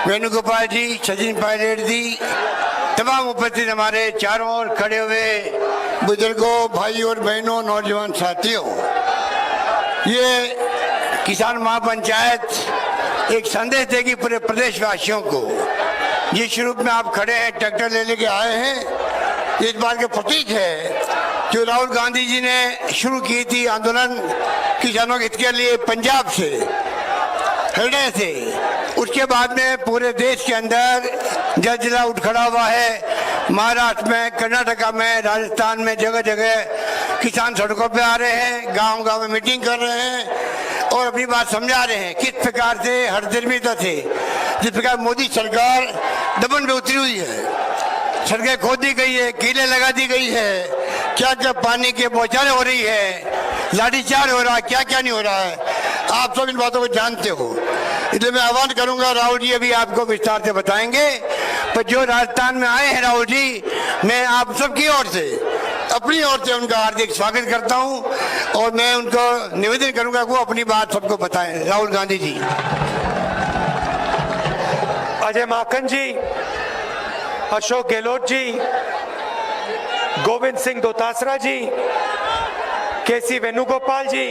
वेणुगोपाल जी, सचिन पायलट जी, तमाम उपस्थित हमारे चारों ओर खड़े हुए बुजुर्गों, भाई और बहनों, नौजवान साथियों, ये किसान महापंचायत एक संदेश देगी पूरे प्रदेशवासियों को। जिस रूप में आप खड़े हैं, ट्रैक्टर ले लेके आए हैं, इस बात के प्रतीक है जो राहुल गांधी जी ने शुरू की थी आंदोलन किसानों के हित के लिए पंजाब से, हरियाणा से। उसके बाद में पूरे देश के अंदर जलजिला उठ खड़ा हुआ है। महाराष्ट्र में, कर्नाटका में, राजस्थान में जगह जगह किसान सड़कों पे आ रहे हैं, गांव गांव में मीटिंग कर रहे हैं और अपनी बात समझा रहे हैं। किस प्रकार से हरदर्मिता से, जिस प्रकार मोदी सरकार दमन में उतरी हुई है, सड़कें खोद दी गई है, कीलें लगा दी गई है, क्या क्या पानी के बौछारें हो रही है, लाठीचार्ज हो रहा है, क्या क्या नहीं हो रहा है, आप सब इन बातों को जानते हो। इसलिए मैं आह्वान करूंगा, राहुल जी अभी आपको विस्तार से बताएंगे, पर जो राजस्थान में आए हैं राहुल जी, मैं आप सबकी ओर से, अपनी ओर से उनका हार्दिक स्वागत करता हूं और मैं उनको निवेदन करूंगा कि वो अपनी बात सबको बताएं। राहुल गांधी जी। अजय माकन जी, अशोक गहलोत जी, गोविंद सिंह दोतासरा जी, केसी वेणुगोपाल जी,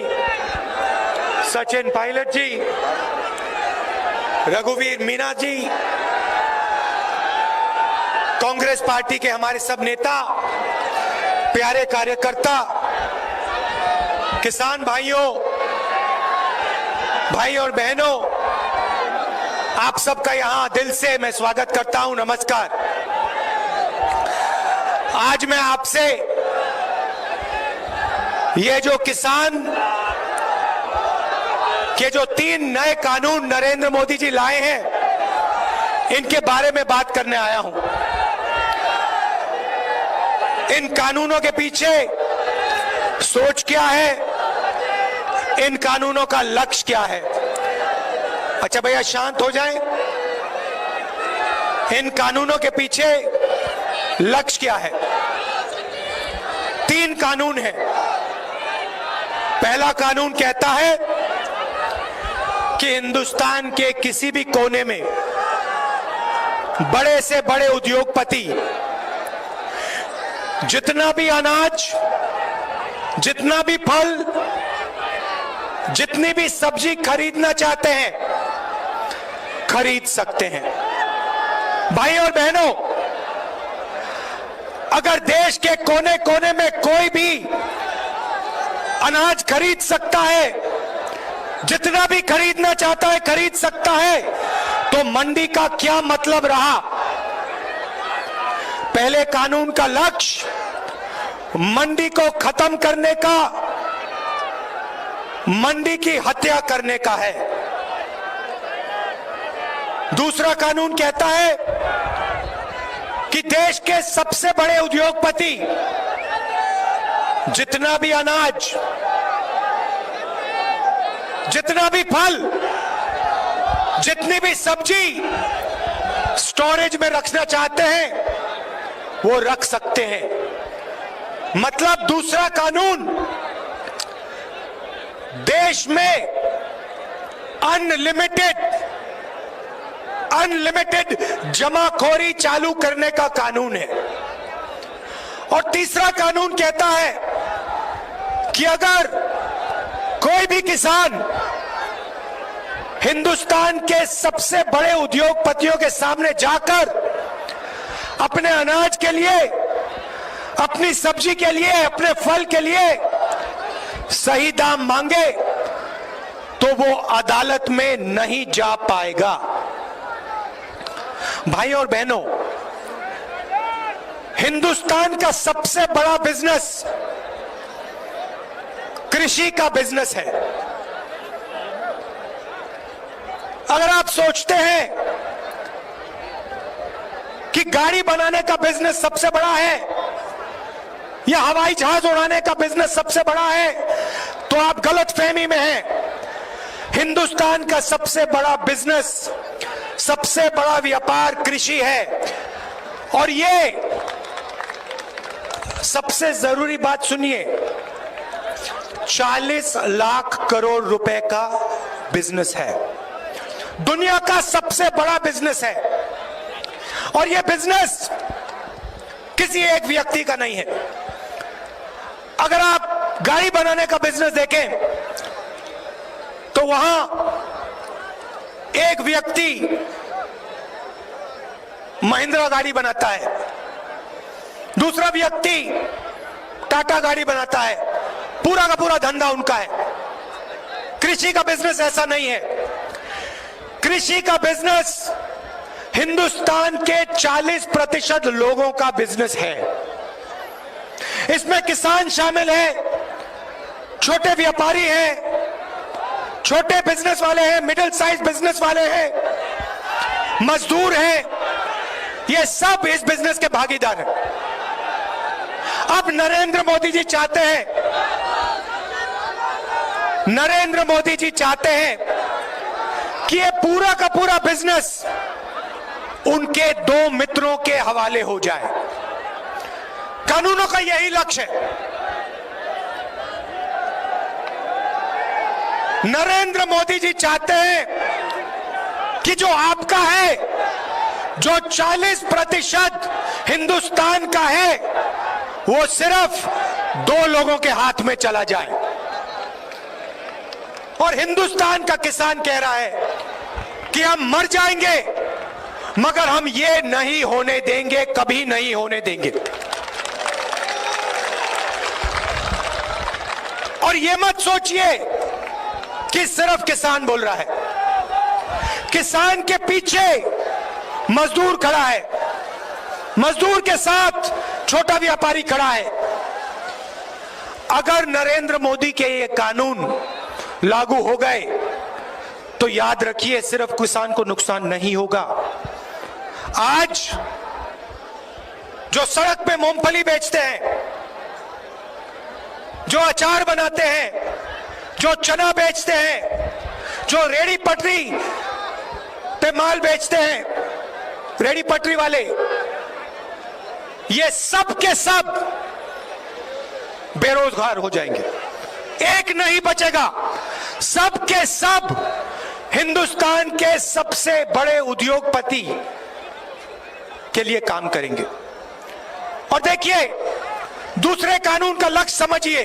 सचिन पायलट जी, रघुवीर मीना जी, कांग्रेस पार्टी के हमारे सब नेता, प्यारे कार्यकर्ता, किसान भाइयों, भाई और बहनों, आप सबका यहां दिल से मैं स्वागत करता हूं। नमस्कार। आज मैं आपसे ये जो किसान के जो 3 नए कानून नरेंद्र मोदी जी लाए हैं, इनके बारे में बात करने आया हूं। इन कानूनों के पीछे सोच क्या है, इन कानूनों का लक्ष्य क्या है। अच्छा भैया शांत हो जाएं। इन कानूनों के पीछे लक्ष्य क्या है? 3 कानून है। पहला कानून कहता है कि हिंदुस्तान के किसी भी कोने में बड़े से बड़े उद्योगपति जितना भी अनाज, जितना भी फल, जितनी भी सब्जी खरीदना चाहते हैं, खरीद सकते हैं। भाई और बहनों, अगर देश के कोने कोने में कोई भी अनाज खरीद सकता है, जितना भी खरीदना चाहता है खरीद सकता है, तो मंडी का क्या मतलब रहा? पहले कानून का लक्ष्य मंडी को खत्म करने का, मंडी की हत्या करने का है। दूसरा कानून कहता है कि देश के सबसे बड़े उद्योगपति जितना भी अनाज, जितना भी फल, जितनी भी सब्जी स्टोरेज में रखना चाहते हैं, वो रख सकते हैं। मतलब दूसरा कानून देश में अनलिमिटेड जमाखोरी चालू करने का कानून है। और तीसरा कानून कहता है कि अगर कोई भी किसान हिंदुस्तान के सबसे बड़े उद्योगपतियों के सामने जाकर अपने अनाज के लिए, अपनी सब्जी के लिए, अपने फल के लिए सही दाम मांगे, तो वो अदालत में नहीं जा पाएगा। भाई और बहनों, हिंदुस्तान का सबसे बड़ा बिजनेस कृषि का बिजनेस है। अगर आप सोचते हैं कि गाड़ी बनाने का बिजनेस सबसे बड़ा है या हवाई जहाज उड़ाने का बिजनेस सबसे बड़ा है, तो आप गलत फहमी में हैं। हिंदुस्तान का सबसे बड़ा बिजनेस, सबसे बड़ा व्यापार कृषि है। और ये सबसे जरूरी बात सुनिए, 40 लाख करोड़ रुपए का बिजनेस है। दुनिया का सबसे बड़ा बिजनेस है और यह बिजनेस किसी एक व्यक्ति का नहीं है। अगर आप गाड़ी बनाने का बिजनेस देखें तो वहां एक व्यक्ति महिंद्रा गाड़ी बनाता है, दूसरा व्यक्ति टाटा गाड़ी बनाता है, पूरा का पूरा धंधा उनका है। कृषि का बिजनेस ऐसा नहीं है। कृषि का बिजनेस हिंदुस्तान के 40% लोगों का बिजनेस है। इसमें किसान शामिल है, छोटे व्यापारी हैं, छोटे बिजनेस वाले हैं, मिडिल साइज बिजनेस वाले हैं, मजदूर हैं, ये सब इस बिजनेस के भागीदार हैं। अब नरेंद्र मोदी जी चाहते हैं, नरेंद्र मोदी जी चाहते हैं कि ये पूरा का पूरा बिजनेस उनके दो मित्रों के हवाले हो जाए। कानूनों का यही लक्ष्य है। नरेंद्र मोदी जी चाहते हैं कि जो आपका है, जो 40% हिंदुस्तान का है, वो सिर्फ दो लोगों के हाथ में चला जाए। और हिंदुस्तान का किसान कह रहा है कि हम मर जाएंगे मगर हम ये नहीं होने देंगे, कभी नहीं होने देंगे। और ये मत सोचिए कि सिर्फ किसान बोल रहा है। किसान के पीछे मजदूर खड़ा है, मजदूर के साथ छोटा व्यापारी खड़ा है। अगर नरेंद्र मोदी के ये कानून लागू हो गए तो याद रखिए सिर्फ किसान को नुकसान नहीं होगा। आज जो सड़क पे मूंगफली बेचते हैं, जो अचार बनाते हैं, जो चना बेचते हैं, जो रेड़ी पटरी पे माल बेचते हैं, रेड़ी पटरी वाले, ये सब के सब बेरोजगार हो जाएंगे। एक नहीं बचेगा, सब के सब हिंदुस्तान के सबसे बड़े उद्योगपति के लिए काम करेंगे। और देखिए, दूसरे कानून का लक्ष्य समझिए,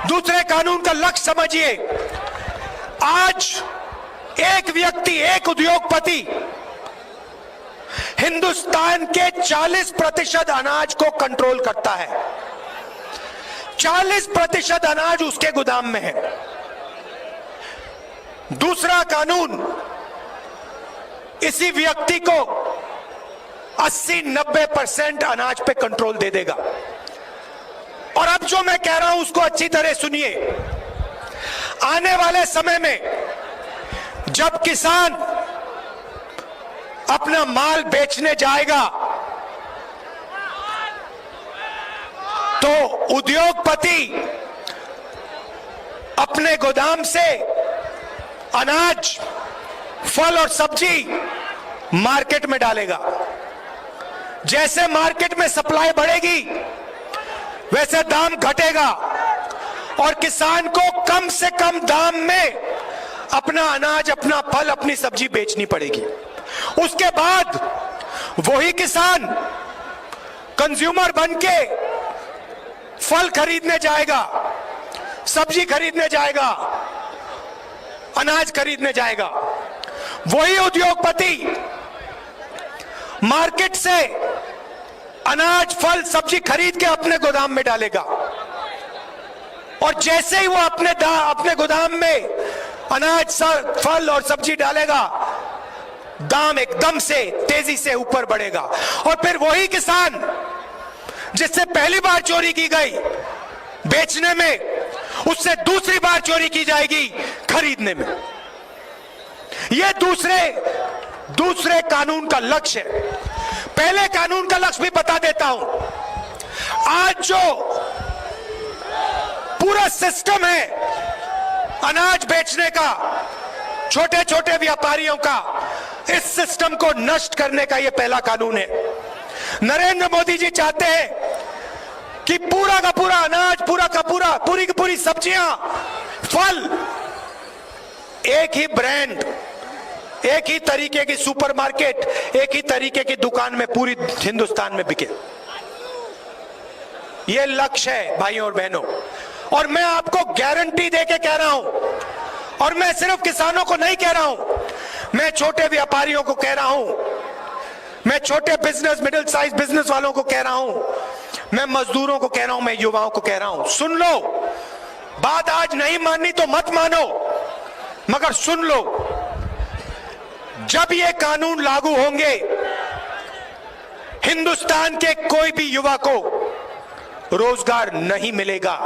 दूसरे कानून का लक्ष्य समझिए। आज एक व्यक्ति, एक उद्योगपति हिंदुस्तान के 40% अनाज को कंट्रोल करता है। 40% अनाज उसके गोदाम में है। दूसरा कानून इसी व्यक्ति को 80-90% अनाज पे कंट्रोल दे देगा। और अब जो मैं कह रहा हूं उसको अच्छी तरह सुनिए। आने वाले समय में जब किसान अपना माल बेचने जाएगा तो उद्योगपति अपने गोदाम से अनाज, फल और सब्जी मार्केट में डालेगा। जैसे मार्केट में सप्लाई बढ़ेगी वैसे दाम घटेगा और किसान को कम से कम दाम में अपना अनाज, अपना फल, अपनी सब्जी बेचनी पड़ेगी। उसके बाद वही किसान कंज्यूमर बनके फल खरीदने जाएगा, सब्जी खरीदने जाएगा, अनाज खरीदने जाएगा। वही उद्योगपति मार्केट से अनाज, फल, सब्जी खरीद के अपने गोदाम में डालेगा और जैसे ही वो अपने गोदाम में अनाज, फल और सब्जी डालेगा, दाम एकदम से तेजी से ऊपर बढ़ेगा। और फिर वही किसान जिससे पहली बार चोरी की गई बेचने में, उससे दूसरी बार चोरी की जाएगी खरीदने में। यह दूसरे कानून का लक्ष्य है। पहले कानून का लक्ष्य भी बता देता हूं। आज जो पूरा सिस्टम है अनाज बेचने का, छोटे छोटे व्यापारियों का, इस सिस्टम को नष्ट करने का यह पहला कानून है। नरेंद्र मोदी जी चाहते हैं कि पूरा का पूरा अनाज, पूरा का पूरा, पूरी की पूरी सब्जियां, फल एक ही ब्रांड, एक ही तरीके की सुपरमार्केट, एक ही तरीके की दुकान में पूरी हिंदुस्तान में बिके। यह लक्ष्य है भाइयों और बहनों, और मैं आपको गारंटी देके कह रहा हूं, और मैं सिर्फ किसानों को नहीं कह रहा हूं, मैं छोटे व्यापारियों को कह रहा हूं, मैं छोटे बिजनेस, मिडिल साइज बिजनेस वालों को कह रहा हूं, मैं मजदूरों को कह रहा हूं, मैं युवाओं को कह रहा हूं, सुन लो। बात आज नहीं माननी तो मत मानो, मगर सुन लो, जब ये कानून लागू होंगे, हिंदुस्तान के कोई भी युवा को रोजगार नहीं मिलेगा।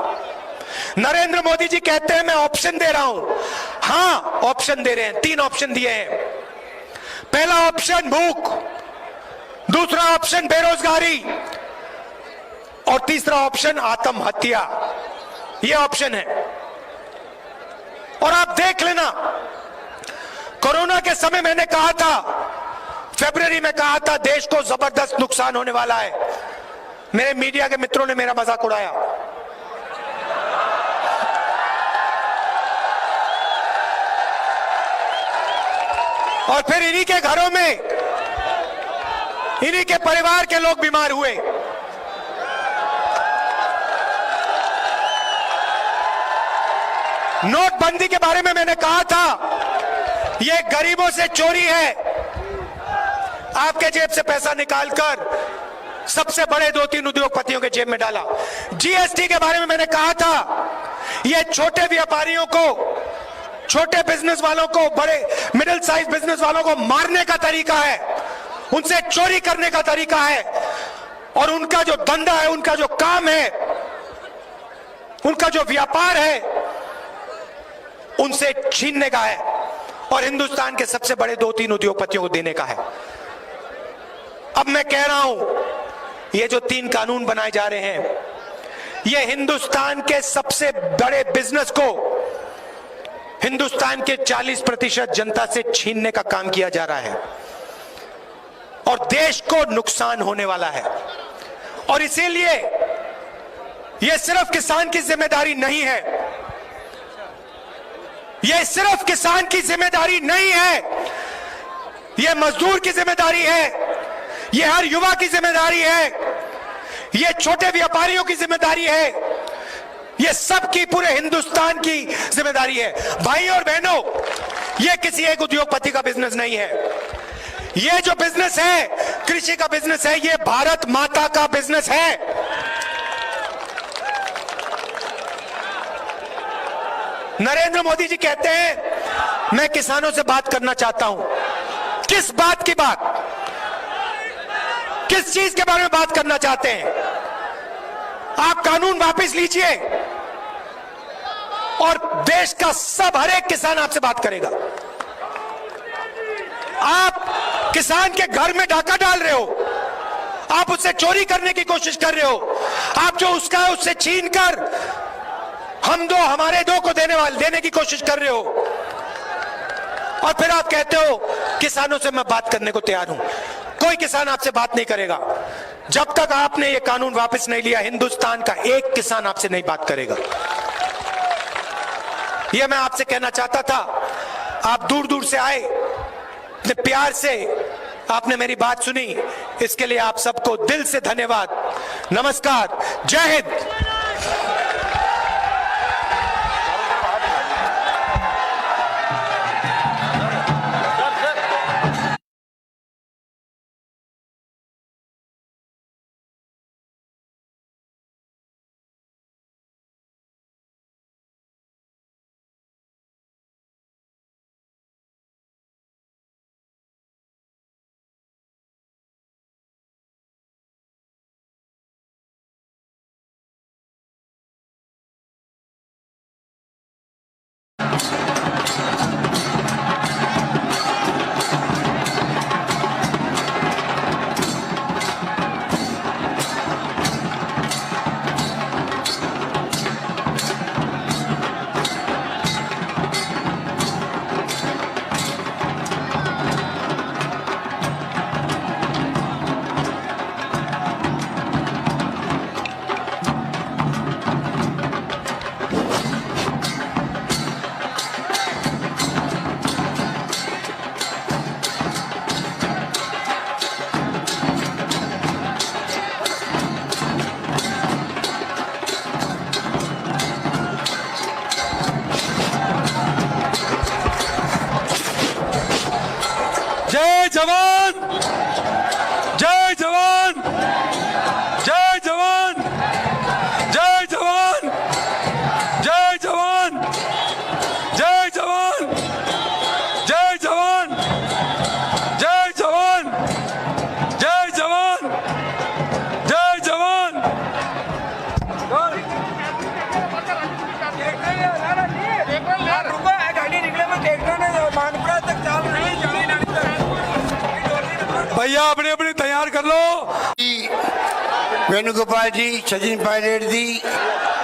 नरेंद्र मोदी जी कहते हैं मैं ऑप्शन दे रहा हूं। हां, ऑप्शन दे रहे हैं, 3 ऑप्शन दिए हैं। पहला ऑप्शन भूख, दूसरा ऑप्शन बेरोजगारी, और तीसरा ऑप्शन आत्महत्या। यह ऑप्शन है। और आप देख लेना, कोरोना के समय मैंने कहा था, फरवरी में कहा था, देश को जबरदस्त नुकसान होने वाला है। मेरे मीडिया के मित्रों ने मेरा मजाक उड़ाया, और फिर इन्हीं के घरों में, इन्हीं के परिवार के लोग बीमार हुए। नोटबंदी के बारे में मैंने कहा था, यह गरीबों से चोरी है। आपके जेब से पैसा निकालकर सबसे बड़े 2-3 उद्योगपतियों के जेब में डाला। जीएसटी के बारे में मैंने कहा था, यह छोटे व्यापारियों को, छोटे बिजनेस वालों को, बड़े मिडिल साइज बिजनेस वालों को मारने का तरीका है, उनसे चोरी करने का तरीका है, और उनका जो धंधा है, उनका जो काम है, उनका जो व्यापार है, उनसे छीनने का है, और हिंदुस्तान के सबसे बड़े 2-3 उद्योगपतियों को देने का है। अब मैं कह रहा हूं, ये जो 3 कानून बनाए जा रहे हैं, ये हिंदुस्तान के सबसे बड़े बिजनेस को, हिंदुस्तान के 40% जनता से छीनने का काम किया जा रहा है, और देश को नुकसान होने वाला है। और इसीलिए यह सिर्फ किसान की जिम्मेदारी नहीं है, यह सिर्फ किसान की जिम्मेदारी नहीं है, यह मजदूर की जिम्मेदारी है, यह हर युवा की जिम्मेदारी है, यह छोटे व्यापारियों की जिम्मेदारी है, यह सबकी, पूरे हिंदुस्तान की जिम्मेदारी है। भाई और बहनों, यह किसी एक उद्योगपति का बिजनेस नहीं है। यह जो बिजनेस है, कृषि का बिजनेस है, यह भारत माता का बिजनेस है। नरेंद्र मोदी जी कहते हैं मैं किसानों से बात करना चाहता हूं। किस बात की बात, किस चीज के बारे में बात करना चाहते हैं? आप कानून वापस लीजिए, और देश का हर एक किसान आपसे बात करेगा। आप किसान के घर में डाका डाल रहे हो, आप उससे चोरी करने की कोशिश कर रहे हो, आप जो उसका है उससे छीन कर हम दो हमारे दो को देने की कोशिश कर रहे हो, और फिर आप कहते हो किसानों से मैं बात करने को तैयार हूं। कोई किसान आपसे बात नहीं करेगा जब तक आपने ये कानून वापस नहीं लिया। हिंदुस्तान का एक किसान आपसे नहीं बात करेगा। ये मैं आपसे कहना चाहता था। आप दूर दूर से आए, इतने प्यार से आपने मेरी बात सुनी, इसके लिए आप सबको दिल से धन्यवाद। नमस्कार, जय हिंद। जवान जय जवान जय जवान जय जवान जय जवान जय जवान जय जवान जय जवान जय जवान जय जवान गाड़ी निकले में देखना नहीं मानपुरा तक चाल रही भैया अपने अपने तैयार कर लो वेणुगोपाल जी, सचिन पायलट जी,